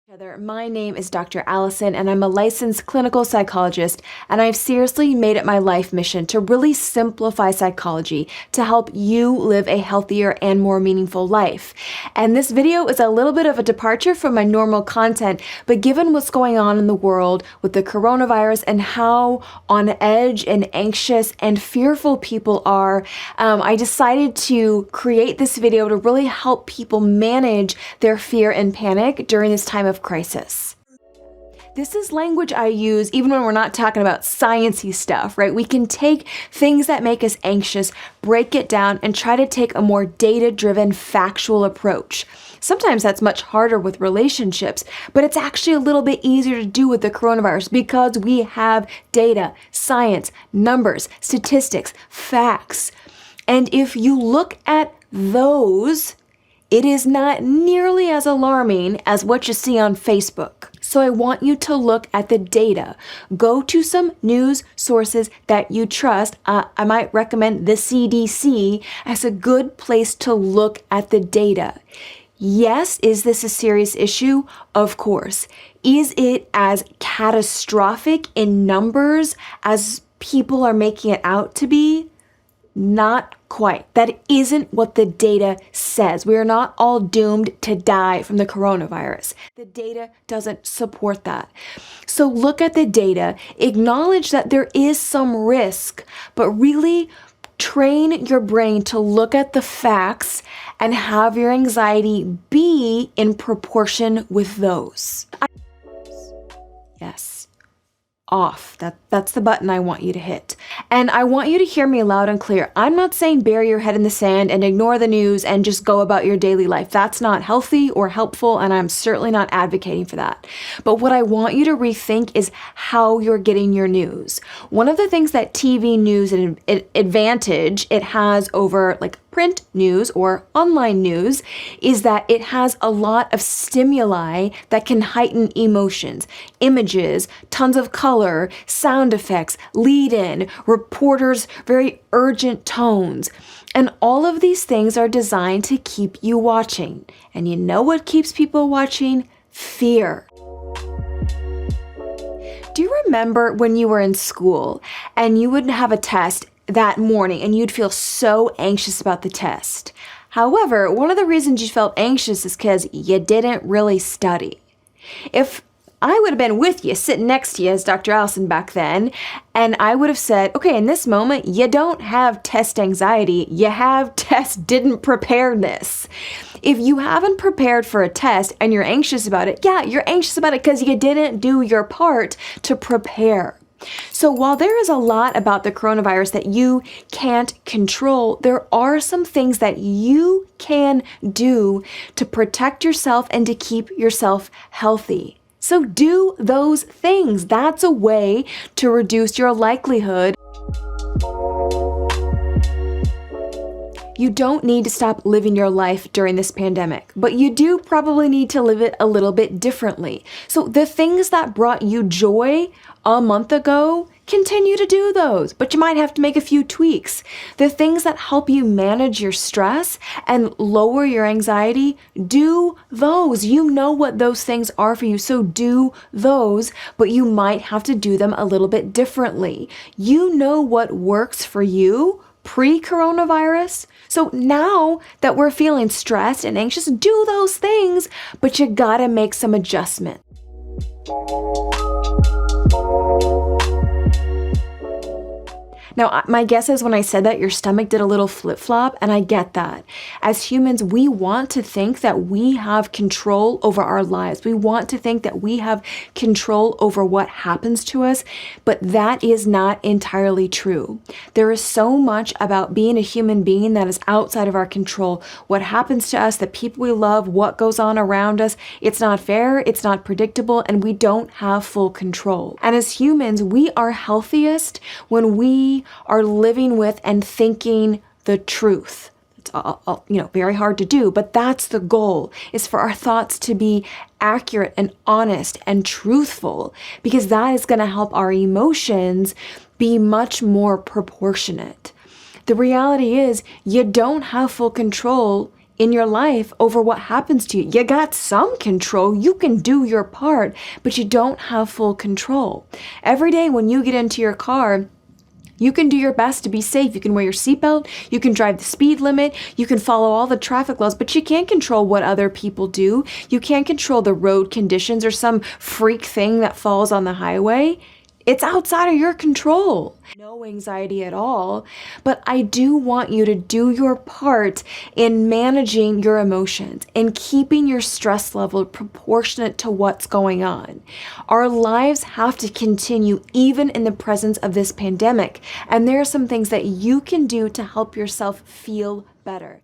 My name is Dr. Allison, and I'm a licensed clinical psychologist, and I've seriously made it my life mission to really simplify psychology to help you live a healthier and more meaningful life. And this video is a little bit of a departure from my normal content, but given what's going on in the world with the coronavirus and how on edge and anxious and fearful people are, I decided to create this video to really help people manage their fear and panic during this time of crisis. This is language I use even when we're not talking about sciencey stuff, right? We can take things that make us anxious, break it down, and try to take a more data-driven, factual approach. Sometimes that's much harder with relationships, but it's actually a little bit easier to do with the coronavirus because we have data, science, numbers, statistics, facts. And if you look at those, it is not nearly as alarming as what you see on Facebook. So I want you to look at the data. Go to some news sources that you trust. I might recommend the CDC as a good place to look at the data. Yes, is this a serious issue? Of course. Is it as catastrophic in numbers as people are making it out to be? Not quite. That isn't what the data says. We are not all doomed to die from the coronavirus. The data doesn't support that. So look at the data, acknowledge that there is some risk, but really train your brain to look at the facts and have your anxiety be in proportion with those. Yes. Off. That's the button I want you to hit. And I want you to hear me loud and clear. I'm not saying bury your head in the sand and ignore the news and just go about your daily life. That's not healthy or helpful, and I'm certainly not advocating for that. But what I want you to rethink is how you're getting your news. One of the things that TV news and advantage it has over like print news or online news is that it has a lot of stimuli that can heighten emotions, images, tons of color, sound effects, lead-in, reporters' very urgent tones. And all of these things are designed to keep you watching. And you know what keeps people watching? Fear. Do you remember when you were in school and you would have a test that morning and you'd feel so anxious about the test? However, one of the reasons you felt anxious is because you didn't really study. If I would have been with you, sitting next to you as Dr. Allison back then, and I would have said, okay, in this moment, you don't have test anxiety, you have test didn't preparedness. If you haven't prepared for a test and you're anxious about it, yeah, you're anxious about it because you didn't do your part to prepare. So while there is a lot about the coronavirus that you can't control, there are some things that you can do to protect yourself and to keep yourself healthy. So do those things. That's a way to reduce your likelihood. You don't need to stop living your life during this pandemic, but you do probably need to live it a little bit differently. So the things that brought you joy a month ago, continue to do those, but you might have to make a few tweaks. The things that help you manage your stress and lower your anxiety, do those. You know what those things are for you, so do those, but you might have to do them a little bit differently. You know what works for you pre-coronavirus. So now that we're feeling stressed and anxious, do those things, but you gotta make some adjustment. Now, my guess is when I said that, your stomach did a little flip-flop, and I get that. As humans, we want to think that we have control over our lives. We want to think that we have control over what happens to us, but that is not entirely true. There is so much about being a human being that is outside of our control. What happens to us, the people we love, what goes on around us, it's not fair, it's not predictable, and we don't have full control. And as humans, we are healthiest when we are living with and thinking the truth. It's very hard to do, but that's the goal, is for our thoughts to be accurate and honest and truthful, because that is going to help our emotions be much more proportionate. The reality is you don't have full control in your life over what happens to you. You got some control. You can do your part, but you don't have full control. Every day when you get into your car, you can do your best to be safe. You can wear your seatbelt, you can drive the speed limit, you can follow all the traffic laws, but you can't control what other people do. You can't control the road conditions or some freak thing that falls on the highway. It's outside of your control. No anxiety at all, but I do want you to do your part in managing your emotions and keeping your stress level proportionate to what's going on. Our lives have to continue even in the presence of this pandemic, and there are some things that you can do to help yourself feel better.